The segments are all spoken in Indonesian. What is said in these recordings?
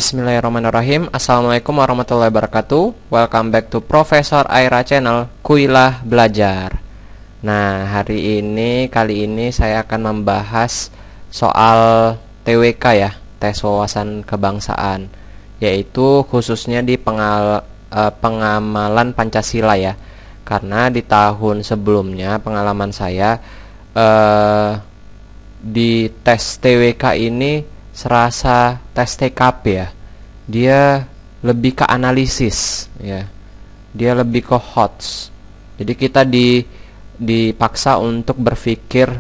Bismillahirrahmanirrahim. Assalamualaikum warahmatullahi wabarakatuh. Welcome back to Profesor Aira Channel, Kuilah Belajar. Nah, kali ini saya akan membahas soal TWK ya, tes wawasan kebangsaan, yaitu khususnya di pengamalan Pancasila ya. Karena di tahun sebelumnya pengalaman saya di tes TWK ini serasa tes TKP ya. Dia lebih ke analisis ya. Dia lebih ke HOTS. Jadi kita dipaksa untuk berpikir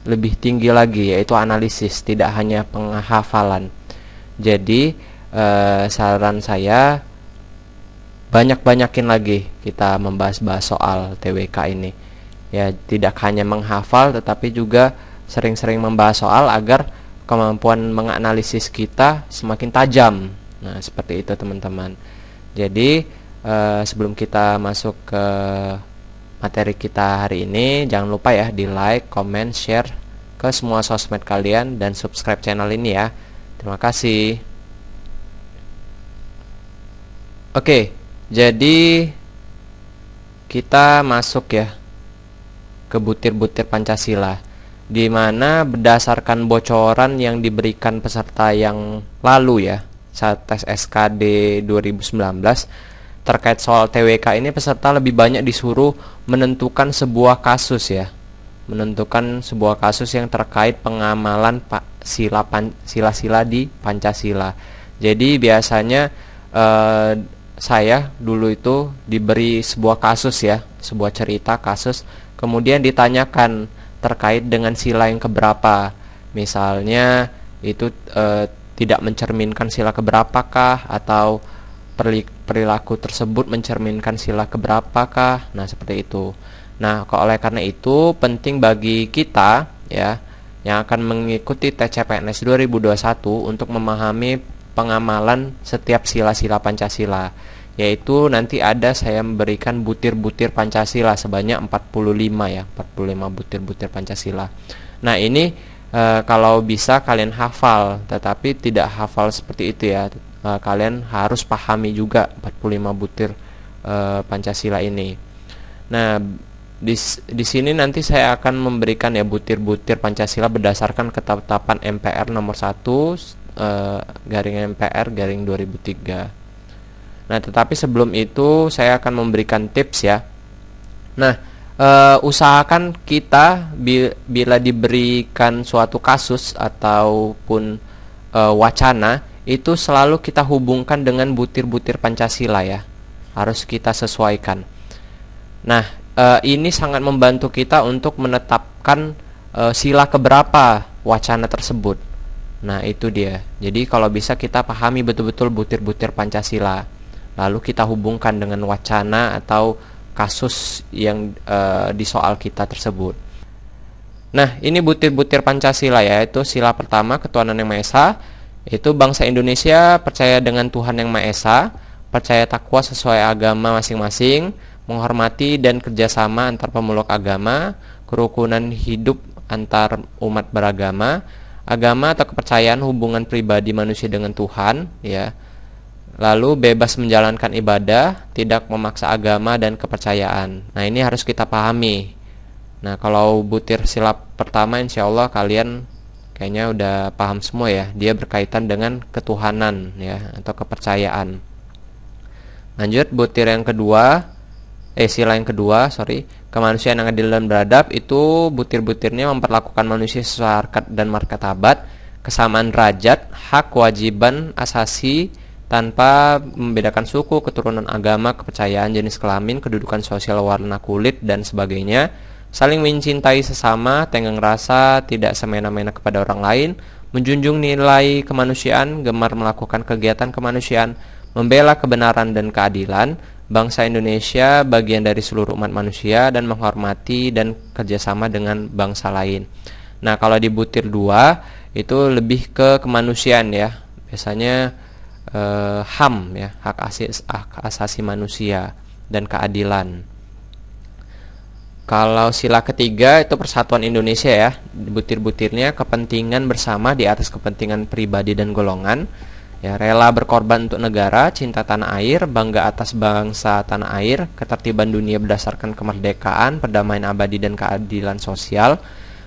lebih tinggi lagi, yaitu analisis, tidak hanya penghafalan. Jadi saran saya banyak-banyakin lagi kita membahas-bahas soal TWK ini. Ya, tidak hanya menghafal tetapi juga sering-sering membahas soal agar kemampuan menganalisis kita semakin tajam. Nah, seperti itu teman-teman. Jadi sebelum kita masuk ke materi kita hari ini, jangan lupa ya di like, comment, share ke semua sosmed kalian dan subscribe channel ini ya. Terima kasih. Oke, jadi kita masuk ya ke butir-butir Pancasila, di mana berdasarkan bocoran yang diberikan peserta yang lalu ya saat tes SKD 2019 terkait soal TWK ini, peserta lebih banyak disuruh menentukan sebuah kasus ya, menentukan sebuah kasus yang terkait pengamalan sila-sila di Pancasila. Jadi biasanya saya dulu itu diberi sebuah kasus ya, sebuah cerita kasus, kemudian ditanyakan terkait dengan sila yang keberapa. Misalnya itu tidak mencerminkan sila keberapakah, atau perilaku tersebut mencerminkan sila keberapakah. Nah, seperti itu. Nah, oleh karena itu penting bagi kita ya yang akan mengikuti tes CPNS 2021 untuk memahami pengamalan setiap sila-sila Pancasila, yaitu nanti saya memberikan butir-butir Pancasila sebanyak 45 ya, 45 butir-butir Pancasila. Nah, ini kalau bisa kalian hafal, tetapi tidak hafal seperti itu ya. Kalian harus pahami juga 45 butir Pancasila ini. Nah, di sini nanti saya akan memberikan ya butir-butir Pancasila berdasarkan ketetapan MPR nomor 1 garing MPR garing 2003. Nah, tetapi sebelum itu saya akan memberikan tips ya. Nah, usahakan kita bila diberikan suatu kasus ataupun wacana, itu selalu kita hubungkan dengan butir-butir Pancasila ya. Harus kita sesuaikan. Nah, ini sangat membantu kita untuk menetapkan sila keberapa wacana tersebut. Nah, itu dia. Jadi kalau bisa kita pahami betul-betul butir-butir Pancasila, lalu kita hubungkan dengan wacana atau kasus yang di soal kita tersebut. Nah, ini butir-butir Pancasila ya, yaitu sila pertama, ketuhanan yang Maha Esa, yaitu bangsa Indonesia percaya dengan Tuhan yang Maha Esa, percaya takwa sesuai agama masing-masing, menghormati dan kerjasama antar pemeluk agama, kerukunan hidup antar umat beragama, agama atau kepercayaan hubungan pribadi manusia dengan Tuhan ya. Lalu bebas menjalankan ibadah, tidak memaksa agama dan kepercayaan. Nah, ini harus kita pahami. Nah, kalau butir sila pertama insya Allah kalian kayaknya udah paham semua ya. Dia berkaitan dengan ketuhanan ya, atau kepercayaan. Lanjut butir yang kedua, sila yang kedua, kemanusiaan yang adil dan beradab. Itu butir-butirnya memperlakukan manusia sesuai harkat dan martabat, kesamaan derajat, hak kewajiban asasi tanpa membedakan suku, keturunan, agama, kepercayaan, jenis kelamin, kedudukan sosial, warna kulit dan sebagainya, saling mencintai sesama, tenggang rasa, tidak semena-mena kepada orang lain, menjunjung nilai kemanusiaan, gemar melakukan kegiatan kemanusiaan, membela kebenaran dan keadilan, bangsa Indonesia bagian dari seluruh umat manusia, dan menghormati dan kerjasama dengan bangsa lain. Nah, kalau di butir 2 itu lebih ke kemanusiaan ya, biasanya HAM ya, hak asasi manusia dan keadilan. Kalau sila ketiga itu persatuan Indonesia ya, butir-butirnya kepentingan bersama di atas kepentingan pribadi dan golongan, Ya, rela berkorban untuk negara, cinta tanah air, bangga atas bangsa tanah air, ketertiban dunia berdasarkan kemerdekaan, perdamaian abadi dan keadilan sosial,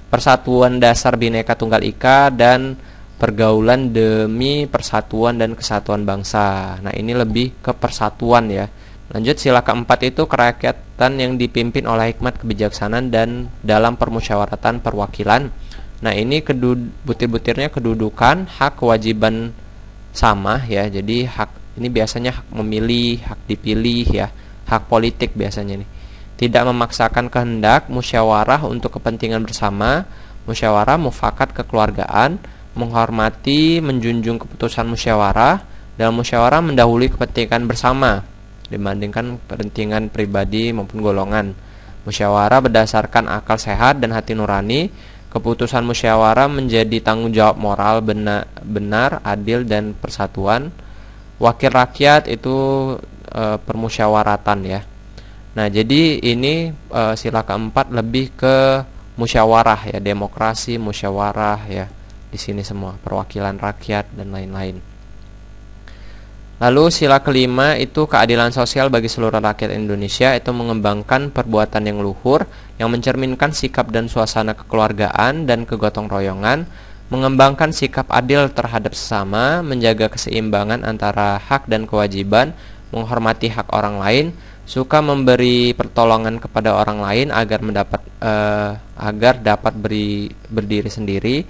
persatuan dasar Bhinneka Tunggal Ika, dan pergaulan demi persatuan dan kesatuan bangsa. Nah, ini lebih ke persatuan ya. Lanjut, sila keempat itu kerakyatan yang dipimpin oleh hikmat kebijaksanaan dan dalam permusyawaratan perwakilan. Nah, ini butir-butirnya kedudukan, hak, kewajiban sama ya. Jadi hak ini biasanya hak memilih, hak dipilih ya, hak politik biasanya nih. Tidak memaksakan kehendak, musyawarah untuk kepentingan bersama, musyawarah mufakat kekeluargaan, menghormati, menjunjung keputusan musyawarah, dalam musyawarah mendahului kepentingan bersama dibandingkan kepentingan pribadi maupun golongan. Musyawarah berdasarkan akal sehat dan hati nurani, keputusan musyawarah menjadi tanggung jawab moral benar, adil dan persatuan. Wakil rakyat itu permusyawaratan ya. Nah, jadi ini sila keempat lebih ke musyawarah ya, demokrasi, musyawarah ya. Di sini semua perwakilan rakyat dan lain-lain. Lalu sila kelima itu keadilan sosial bagi seluruh rakyat Indonesia, itu mengembangkan perbuatan yang luhur yang mencerminkan sikap dan suasana kekeluargaan dan kegotong royongan, mengembangkan sikap adil terhadap sesama, menjaga keseimbangan antara hak dan kewajiban, menghormati hak orang lain, suka memberi pertolongan kepada orang lain agar dapat berdiri sendiri,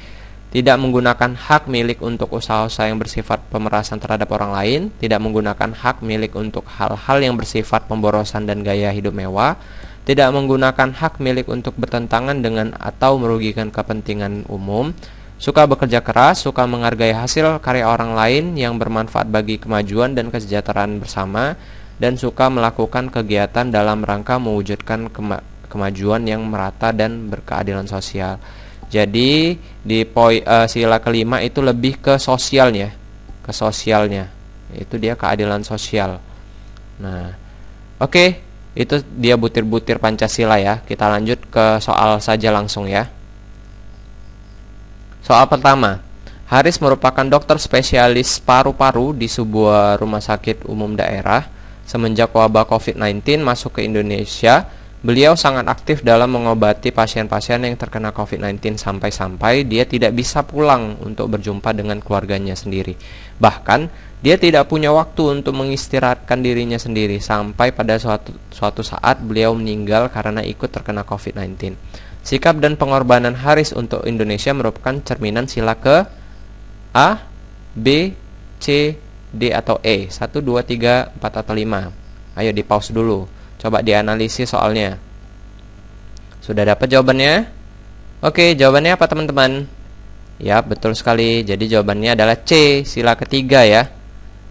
tidak menggunakan hak milik untuk usaha-usaha yang bersifat pemerasan terhadap orang lain, tidak menggunakan hak milik untuk hal-hal yang bersifat pemborosan dan gaya hidup mewah, tidak menggunakan hak milik untuk bertentangan dengan atau merugikan kepentingan umum, suka bekerja keras, suka menghargai hasil karya orang lain yang bermanfaat bagi kemajuan dan kesejahteraan bersama, dan suka melakukan kegiatan dalam rangka mewujudkan kemajuan yang merata dan berkeadilan sosial. Jadi di sila kelima itu lebih ke sosialnya, itu dia keadilan sosial. Nah, oke, itu dia butir-butir Pancasila ya. Kita lanjut ke soal saja langsung ya. Soal pertama, Haris merupakan dokter spesialis paru-paru di sebuah rumah sakit umum daerah. Semenjak wabah COVID-19 masuk ke Indonesia, beliau sangat aktif dalam mengobati pasien-pasien yang terkena COVID-19 sampai-sampai dia tidak bisa pulang untuk berjumpa dengan keluarganya sendiri. Bahkan, dia tidak punya waktu untuk mengistirahatkan dirinya sendiri sampai pada suatu saat beliau meninggal karena ikut terkena COVID-19. Sikap dan pengorbanan Haris untuk Indonesia merupakan cerminan sila ke A, B, C, D atau E. 1, 2, 3, 4 atau 5. Ayo di pause dulu. Coba dianalisis soalnya. Sudah dapat jawabannya? Oke, jawabannya apa teman-teman? Ya, betul sekali. Jadi jawabannya adalah C, sila ketiga ya.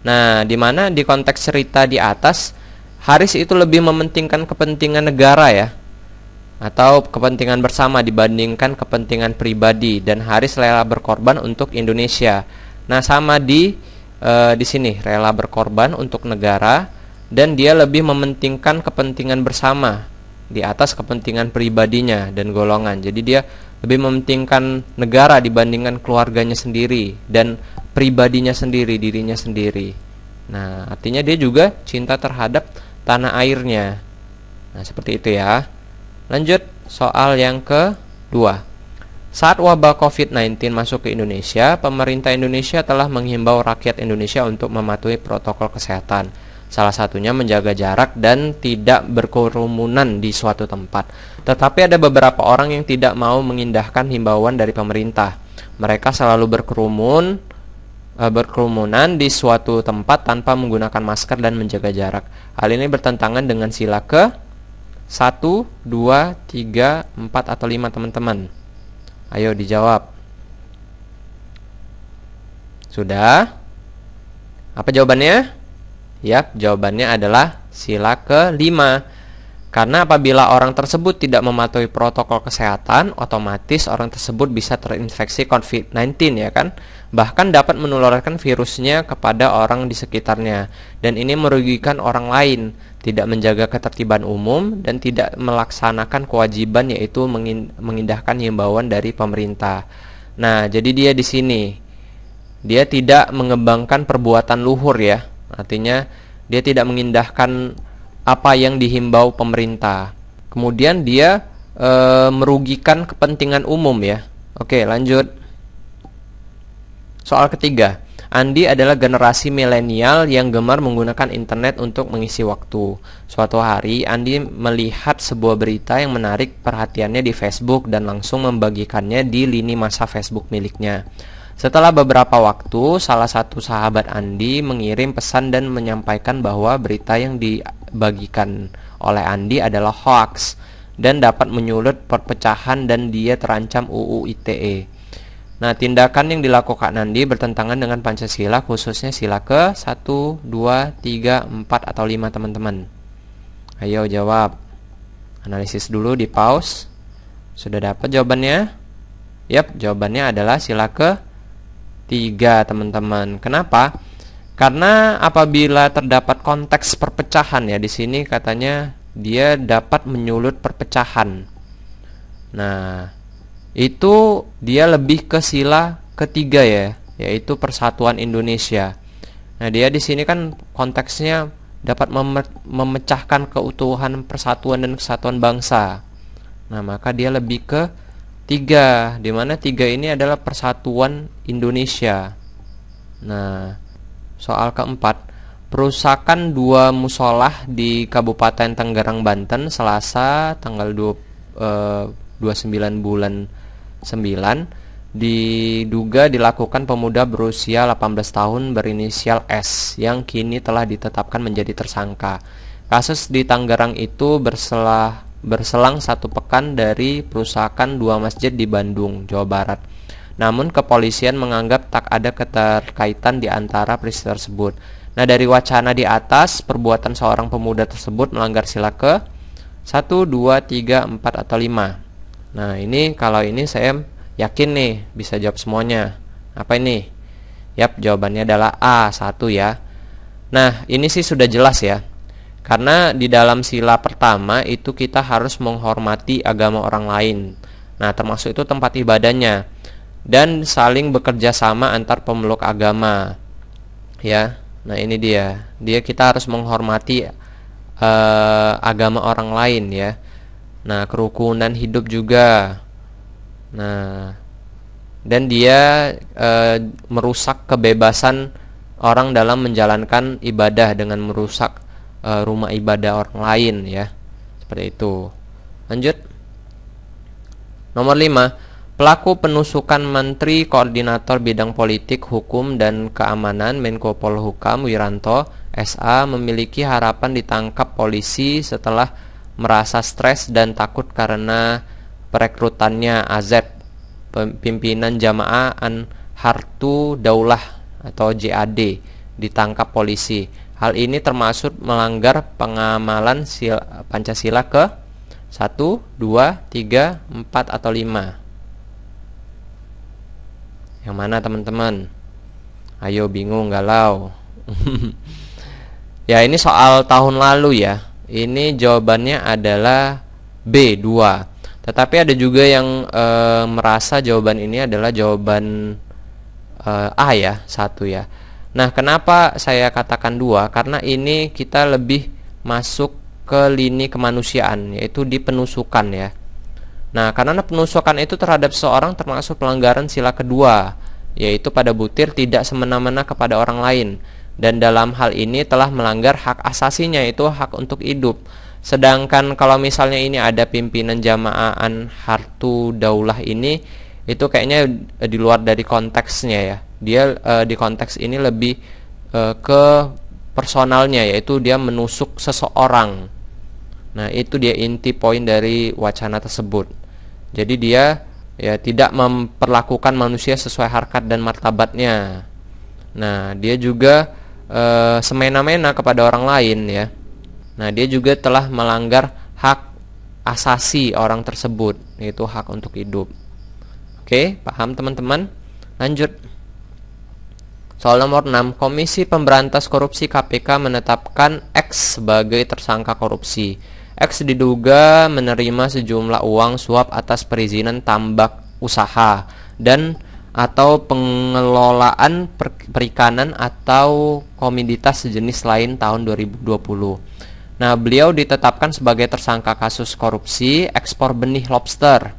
Nah, di mana di konteks cerita di atas, Haris itu lebih mementingkan kepentingan negara ya, atau kepentingan bersama dibandingkan kepentingan pribadi, dan Haris rela berkorban untuk Indonesia. Nah, sama di sini rela berkorban untuk negara, dan dia lebih mementingkan kepentingan bersama di atas kepentingan pribadinya dan golongan. Jadi dia lebih mementingkan negara dibandingkan keluarganya sendiri dan pribadinya sendiri, dirinya sendiri. Nah, artinya dia juga cinta terhadap tanah airnya. Nah, seperti itu ya. Lanjut soal yang kedua. Saat wabah COVID-19 masuk ke Indonesia, pemerintah Indonesia telah menghimbau rakyat Indonesia untuk mematuhi protokol kesehatan. Salah satunya menjaga jarak dan tidak berkerumunan di suatu tempat. Tetapi ada beberapa orang yang tidak mau mengindahkan himbauan dari pemerintah. Mereka selalu berkerumunan di suatu tempat tanpa menggunakan masker dan menjaga jarak. Hal ini bertentangan dengan sila ke 1, 2, 3, 4 atau 5 teman-teman. Ayo dijawab. Sudah? Apa jawabannya? Yap, jawabannya adalah sila ke-5. Karena apabila orang tersebut tidak mematuhi protokol kesehatan, otomatis orang tersebut bisa terinfeksi COVID-19 ya kan? Bahkan dapat menularkan virusnya kepada orang di sekitarnya. Dan ini merugikan orang lain, tidak menjaga ketertiban umum, dan tidak melaksanakan kewajiban yaitu mengindahkan himbauan dari pemerintah. Nah, jadi dia di sini. dia tidak mengembangkan perbuatan luhur ya. Artinya dia tidak mengindahkan apa yang dihimbau pemerintah. Kemudian dia merugikan kepentingan umum ya. Oke, lanjut. Soal ketiga, Andi adalah generasi milenial yang gemar menggunakan internet untuk mengisi waktu. Suatu hari, Andi melihat sebuah berita yang menarik perhatiannya di Facebook dan langsung membagikannya di lini masa Facebook miliknya. Setelah beberapa waktu, salah satu sahabat Andi mengirim pesan dan menyampaikan bahwa berita yang dibagikan oleh Andi adalah hoax dan dapat menyulut perpecahan dan dia terancam UU ITE. Nah, tindakan yang dilakukan Andi bertentangan dengan Pancasila, khususnya sila ke 1, 2, 3, 4, atau 5 teman-teman. Ayo jawab. Analisis dulu, di pause. Sudah dapat jawabannya? Yap, jawabannya adalah sila ke 3 teman-teman. Kenapa? Karena apabila terdapat konteks perpecahan ya, di sini katanya dia dapat menyulut perpecahan. Nah, itu dia lebih ke sila ketiga ya, yaitu Persatuan Indonesia. Nah, dia di sini kan konteksnya dapat memecahkan keutuhan persatuan dan kesatuan bangsa. Nah, maka dia lebih ke 3, di mana 3 ini adalah Persatuan Indonesia. Nah, soal keempat, perusakan 2 musolah di Kabupaten Tangerang, Banten, Selasa tanggal 29 bulan 9 diduga dilakukan pemuda berusia 18 tahun berinisial S yang kini telah ditetapkan menjadi tersangka. Kasus di Tangerang itu berselang 1 pekan dari perusakan 2 masjid di Bandung, Jawa Barat. Namun kepolisian menganggap tak ada keterkaitan di antara peristiwa tersebut. Nah, dari wacana di atas, perbuatan seorang pemuda tersebut melanggar sila ke 1, 2, 3, 4, atau 5. Nah, ini kalau ini saya yakin nih bisa jawab semuanya. Apa ini? Yap, jawabannya adalah A1 ya. Nah, ini sih sudah jelas ya. Karena di dalam sila pertama itu kita harus menghormati agama orang lain. Nah, termasuk itu tempat ibadahnya. Dan saling bekerja sama antar pemeluk agama. Ya. Nah, ini dia kita harus menghormati agama orang lain ya. Nah, kerukunan hidup juga. Nah, dan dia merusak kebebasan orang dalam menjalankan ibadah dengan merusak rumah ibadah orang lain ya. Seperti itu. Lanjut. Nomor 5, pelaku penusukan Menteri Koordinator Bidang Politik, Hukum, dan Keamanan Menko Polhukam Wiranto SA memiliki harapan ditangkap polisi setelah merasa stres dan takut karena perekrutannya AZ, pimpinan Jamaah Anhartu Daulah atau JAD, ditangkap polisi. Hal ini termasuk melanggar pengamalan Pancasila ke 1, 2, 3, 4, atau 5. Yang mana teman-teman? Ayo bingung, galau. Ya, ini soal tahun lalu ya. Ini jawabannya adalah B2. Tetapi ada juga yang merasa jawaban ini adalah jawaban A ya, 1 ya. Nah, kenapa saya katakan 2? Karena ini kita lebih masuk ke lini kemanusiaan, yaitu di penusukan ya. Nah, karena penusukan itu terhadap seseorang termasuk pelanggaran sila kedua, yaitu pada butir tidak semena-mena kepada orang lain, dan dalam hal ini telah melanggar hak asasinya, yaitu hak untuk hidup. Sedangkan kalau misalnya ini ada pimpinan Jamaah Anhartu Daulah ini, itu kayaknya di luar dari konteksnya ya. Dia di konteks ini lebih ke personalnya, yaitu dia menusuk seseorang. Nah, itu dia inti poin dari wacana tersebut. Jadi dia ya tidak memperlakukan manusia sesuai harkat dan martabatnya. Nah, dia juga semena-mena kepada orang lain ya. Nah, dia juga telah melanggar hak asasi orang tersebut, yaitu hak untuk hidup. Oke, paham teman-teman? Lanjut. Soal nomor 6, Komisi Pemberantas Korupsi KPK menetapkan X sebagai tersangka korupsi. X diduga menerima sejumlah uang suap atas perizinan tambak usaha dan atau pengelolaan perikanan atau komoditas sejenis lain tahun 2020. Nah, beliau ditetapkan sebagai tersangka kasus korupsi ekspor benih lobster.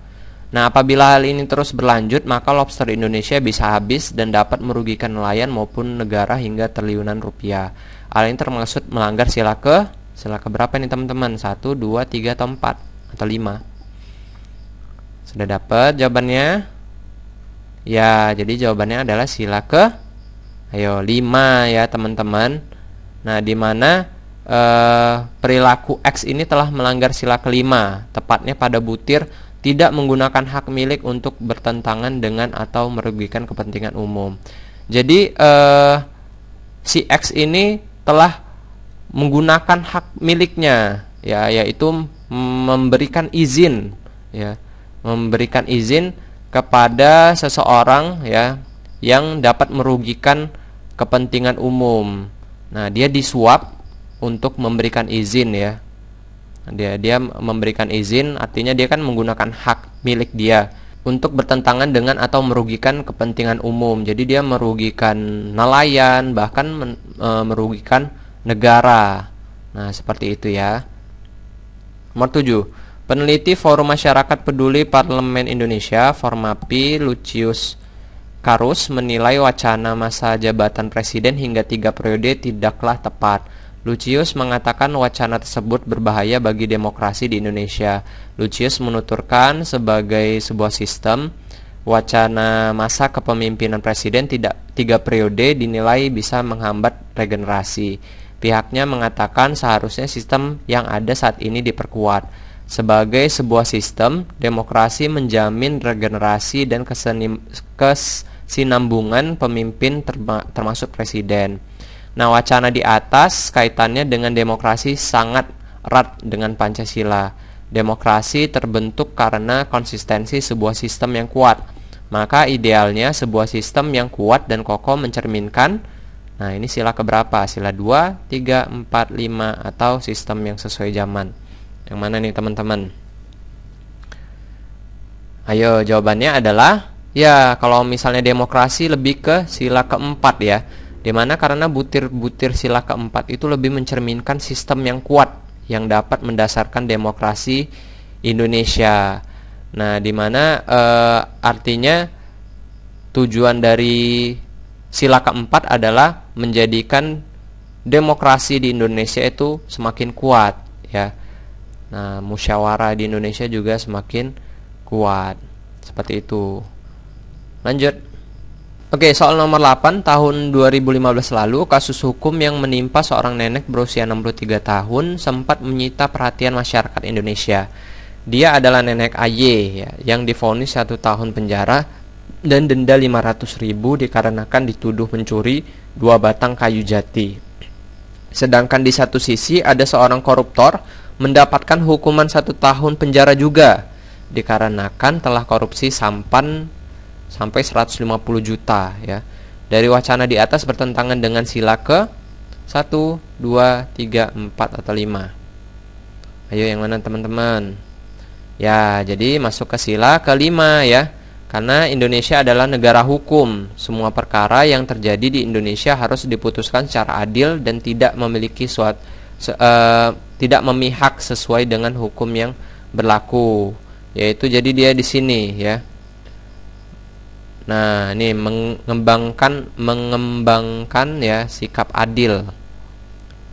Nah, apabila hal ini terus berlanjut, maka lobster Indonesia bisa habis dan dapat merugikan nelayan maupun negara hingga triliunan rupiah. Hal ini termaksud melanggar sila keberapa nih teman-teman? 1, 2, 3, atau 4 atau 5? Sudah dapat jawabannya? Ya, jadi jawabannya adalah sila 5 ya teman-teman. Nah, di mana perilaku X ini telah melanggar sila kelima, tepatnya pada butir tidak menggunakan hak milik untuk bertentangan dengan atau merugikan kepentingan umum. Jadi si X ini telah menggunakan hak miliknya, ya, yaitu memberikan izin, ya, memberikan izin kepada seseorang, ya, yang dapat merugikan kepentingan umum. Nah, dia disuap untuk memberikan izin, ya. Dia memberikan izin, artinya dia kan menggunakan hak milik dia untuk bertentangan dengan atau merugikan kepentingan umum. Jadi dia merugikan nelayan, bahkan merugikan negara. Nah, seperti itu ya. Nomor 7. Peneliti Forum Masyarakat Peduli Parlemen Indonesia, Formapi, Lucius Karus menilai wacana masa jabatan presiden hingga 3 periode tidaklah tepat. Lucius mengatakan wacana tersebut berbahaya bagi demokrasi di Indonesia. Lucius menuturkan sebagai sebuah sistem, wacana masa kepemimpinan presiden 3 periode dinilai bisa menghambat regenerasi. Pihaknya mengatakan seharusnya sistem yang ada saat ini diperkuat. Sebagai sebuah sistem, demokrasi menjamin regenerasi dan kesinambungan pemimpin termasuk presiden. Nah, wacana di atas kaitannya dengan demokrasi sangat erat dengan Pancasila. Demokrasi terbentuk karena konsistensi sebuah sistem yang kuat. Maka idealnya sebuah sistem yang kuat dan kokoh mencerminkan, nah ini sila keberapa? Sila 2, 3, 4, 5, atau sistem yang sesuai zaman. Yang mana nih teman-teman? Ayo, jawabannya adalah, ya, kalau misalnya demokrasi lebih ke sila keempat, ya. Dimana karena butir-butir sila keempat itu lebih mencerminkan sistem yang kuat yang dapat mendasarkan demokrasi Indonesia. Nah, dimana artinya tujuan dari sila keempat adalah menjadikan demokrasi di Indonesia itu semakin kuat, ya. Nah, musyawarah di Indonesia juga semakin kuat. Seperti itu. Lanjut. Oke, soal nomor 8, tahun 2015 lalu, kasus hukum yang menimpa seorang nenek berusia 63 tahun sempat menyita perhatian masyarakat Indonesia. Dia adalah nenek AY, ya, yang divonis 1 tahun penjara dan denda 500.000 dikarenakan dituduh mencuri 2 batang kayu jati. Sedangkan di satu sisi ada seorang koruptor mendapatkan hukuman 1 tahun penjara juga dikarenakan telah korupsi sampai 150 juta, ya. Dari wacana di atas bertentangan dengan sila ke 1, 2, 3, 4, atau 5. Ayo yang mana teman-teman? Ya, jadi masuk ke sila ke-5, ya. Karena Indonesia adalah negara hukum. Semua perkara yang terjadi di Indonesia harus diputuskan secara adil dan tidak memiliki tidak memihak sesuai dengan hukum yang berlaku. Yaitu jadi dia di sini, ya. Nah, ini mengembangkan ya sikap adil.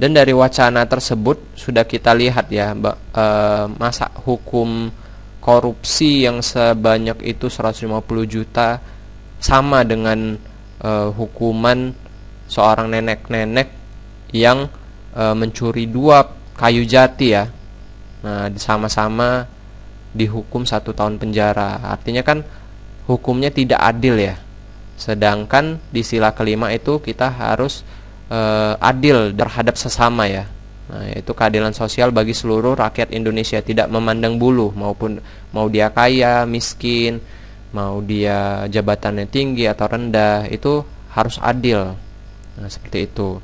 Dan dari wacana tersebut sudah kita lihat, ya, masa hukum korupsi yang sebanyak itu 150 juta sama dengan hukuman seorang nenek-nenek yang mencuri 2 kayu jati, ya. Nah, sama-sama dihukum 1 tahun penjara. Artinya kan hukumnya tidak adil, ya. Sedangkan di sila ke-5 itu kita harus adil terhadap sesama, ya. Nah, yaitu keadilan sosial bagi seluruh rakyat Indonesia, tidak memandang bulu maupun mau dia kaya, miskin, mau dia jabatannya tinggi atau rendah, itu harus adil. Nah, seperti itu.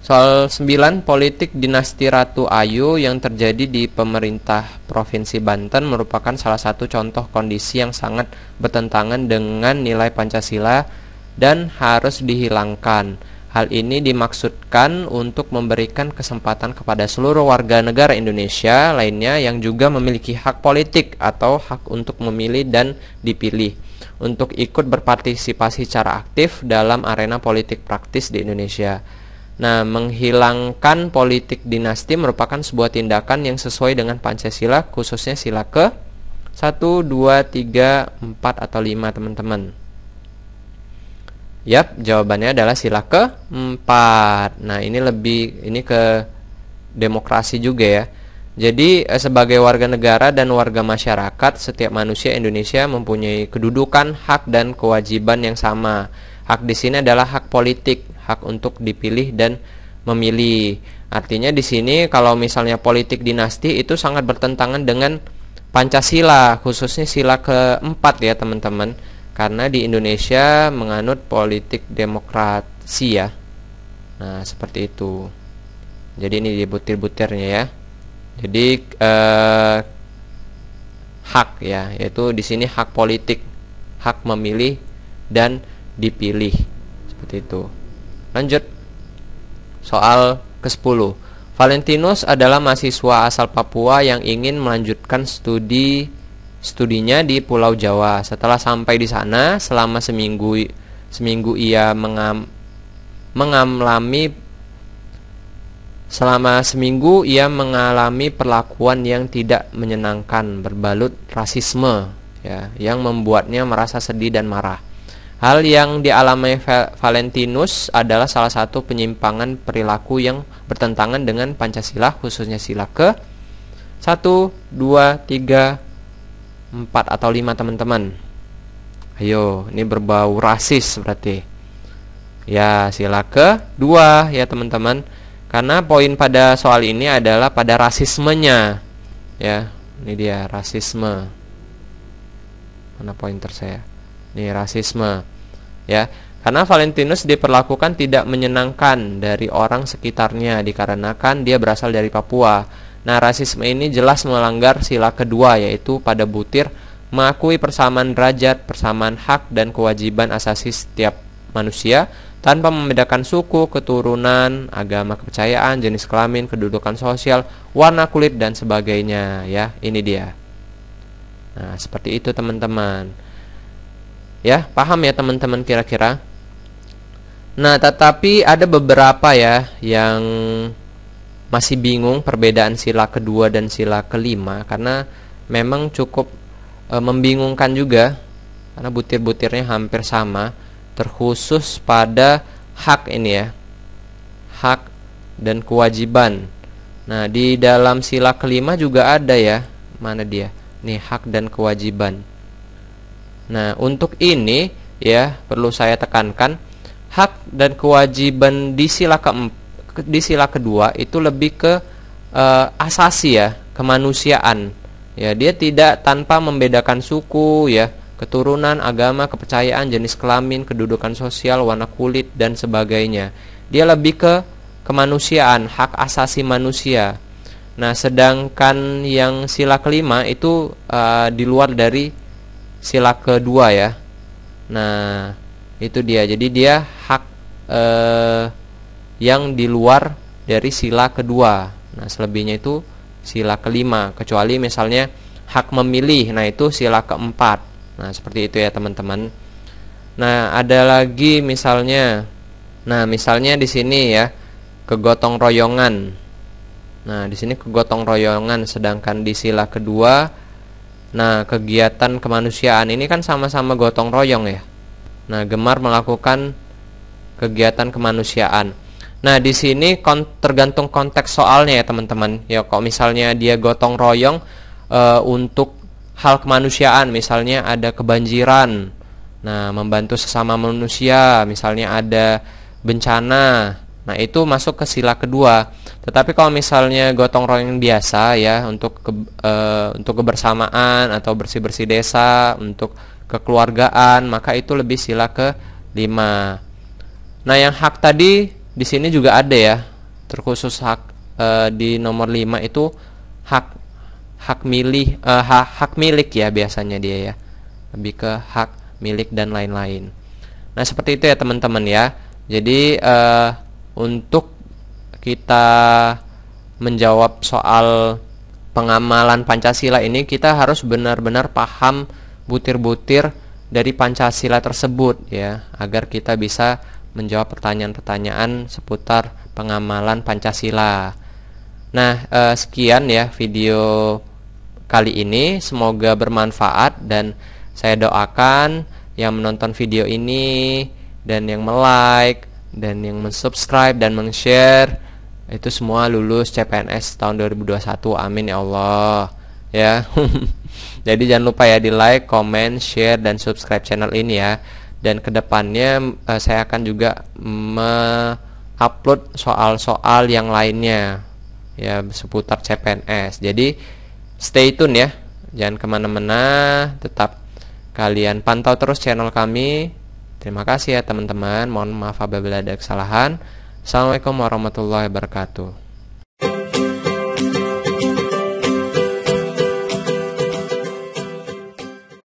Soal 9, politik dinasti Ratu Ayu yang terjadi di pemerintah Provinsi Banten merupakan salah satu contoh kondisi yang sangat bertentangan dengan nilai Pancasila dan harus dihilangkan. Hal ini dimaksudkan untuk memberikan kesempatan kepada seluruh warga negara Indonesia lainnya yang juga memiliki hak politik atau hak untuk memilih dan dipilih untuk ikut berpartisipasi secara aktif dalam arena politik praktis di Indonesia. Nah, menghilangkan politik dinasti merupakan sebuah tindakan yang sesuai dengan Pancasila, khususnya sila ke 1, 2, 3, 4, atau 5, teman-teman. Yap, jawabannya adalah sila ke-4. Nah, ini ke demokrasi juga ya. Jadi, sebagai warga negara dan warga masyarakat, setiap manusia Indonesia mempunyai kedudukan, hak, dan kewajiban yang sama. Hak di sini adalah hak politik, hak untuk dipilih dan memilih. Artinya di sini kalau misalnya politik dinasti itu sangat bertentangan dengan Pancasila, khususnya sila ke-4 ya, teman-teman. Karena di Indonesia menganut politik demokrasi ya. Nah, seperti itu. Jadi ini di butir-butirnya ya. Jadi hak ya, yaitu di sini hak politik, hak memilih dan dipilih. Seperti itu. Lanjut. Soal ke-10. Valentinus adalah mahasiswa asal Papua yang ingin melanjutkan studinya di Pulau Jawa. Setelah sampai di sana, selama seminggu ia mengalami perlakuan yang tidak menyenangkan, berbalut rasisme ya, yang membuatnya merasa sedih dan marah. Hal yang dialami Valentinus adalah salah satu penyimpangan perilaku yang bertentangan dengan Pancasila, khususnya sila ke 1, 2, 3, 4, atau 5, teman-teman. Ayo, ini berbau rasis berarti. Ya, sila ke-2 ya, teman-teman. Karena poin pada soal ini adalah pada rasismenya. Ya, ini dia rasisme. Mana pointer saya? Ini rasisme. Ya, karena Valentinus diperlakukan tidak menyenangkan dari orang sekitarnya dikarenakan dia berasal dari Papua. Nah, rasisme ini jelas melanggar sila kedua, yaitu pada butir mengakui persamaan derajat, persamaan hak dan kewajiban asasi setiap manusia tanpa membedakan suku, keturunan, agama, kepercayaan, jenis kelamin, kedudukan sosial, warna kulit dan sebagainya ya. Ini dia. Nah, seperti itu teman-teman. Ya, paham ya teman-teman kira-kira? Nah, tetapi ada beberapa ya yang masih bingung perbedaan sila kedua dan sila kelima, karena memang cukup membingungkan juga karena butir-butirnya hampir sama, terkhusus pada hak ini ya, hak dan kewajiban. Nah, di dalam sila kelima juga ada ya, mana dia? Nih, hak dan kewajiban. Nah, untuk ini ya perlu saya tekankan, hak dan kewajiban di sila kedua itu lebih ke asasi ya, kemanusiaan. Ya, dia tidak tanpa membedakan suku ya, keturunan, agama, kepercayaan, jenis kelamin, kedudukan sosial, warna kulit dan sebagainya. Dia lebih ke kemanusiaan, hak asasi manusia. Nah, sedangkan yang sila kelima itu di luar dari sila kedua ya. Nah, itu dia. Jadi dia hak yang di luar dari sila kedua. Nah, selebihnya itu sila kelima, kecuali misalnya hak memilih. Nah, itu sila keempat. Nah, seperti itu ya teman-teman. Nah, ada lagi misalnya. Nah, misalnya di sini ya, kegotong royongan. Nah, di sini kegotong royongan, sedangkan di sila kedua, nah, kegiatan kemanusiaan ini kan sama-sama gotong royong ya. Nah, gemar melakukan kegiatan kemanusiaan. Nah, di sini tergantung konteks soalnya ya teman-teman. Ya, kok misalnya dia gotong royong untuk hal kemanusiaan, misalnya ada kebanjiran, nah membantu sesama manusia, misalnya ada bencana, nah itu masuk ke sila kedua. Tetapi kalau misalnya gotong royong biasa ya, untuk kebersamaan atau bersih-bersih desa, untuk kekeluargaan, maka itu lebih sila ke-5. Nah, yang hak tadi di sini juga ada ya. terkhusus di nomor 5 itu hak milik ya biasanya dia ya. Lebih ke hak milik dan lain-lain. Nah, seperti itu ya teman-teman ya. Jadi untuk kita menjawab soal pengamalan Pancasila ini, kita harus benar-benar paham butir-butir dari Pancasila tersebut ya, agar kita bisa menjawab pertanyaan-pertanyaan seputar pengamalan Pancasila. Nah, sekian ya video kali ini, semoga bermanfaat, dan saya doakan yang menonton video ini dan yang like dan yang subscribe dan share itu semua lulus CPNS tahun 2021. Amin ya Allah ya. Jadi jangan lupa ya di like, comment, share, dan subscribe channel ini ya. Dan kedepannya saya akan juga upload soal-soal yang lainnya ya seputar CPNS. Jadi stay tune ya, jangan kemana-mana, tetap kalian pantau terus channel kami. Terima kasih ya teman-teman, mohon maaf apabila ada kesalahan. Assalamualaikum warahmatullahi wabarakatuh.